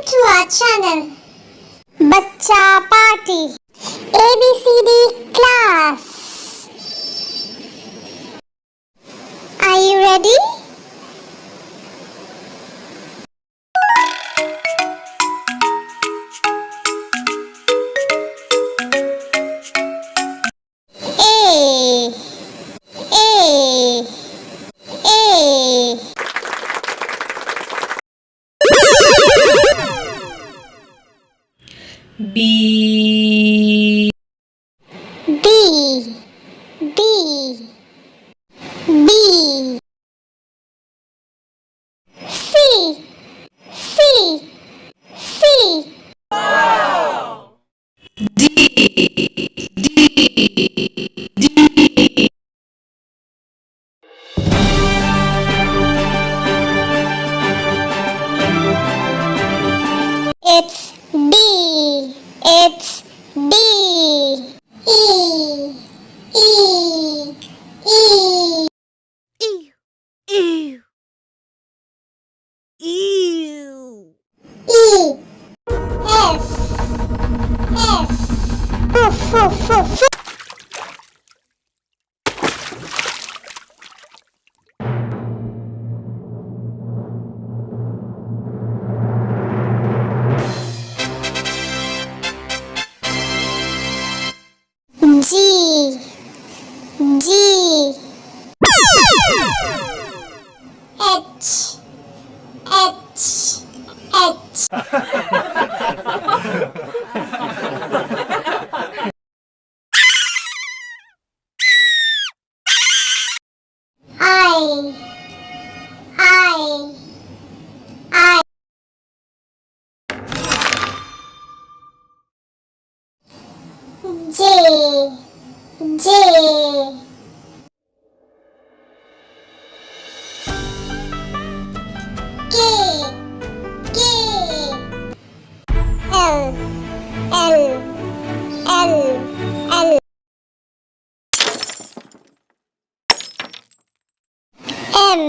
to our channel, Baccha Party, ABCD class. Are you ready? A, A, A. B, B, B, B. C, C, C. D, D, D. It's D, it's D. E, E, E. Ew, ew, E, F, F. F, F, F. G, G. H, H, H. I, I. J, J. K, K. L, L, L, L. M,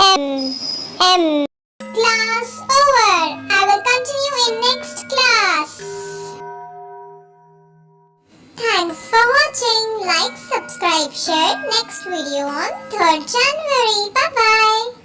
M, M. Class over. I will continue in next class. Thanks for watching. Like, subscribe, share. Next video on 3rd January. Bye bye.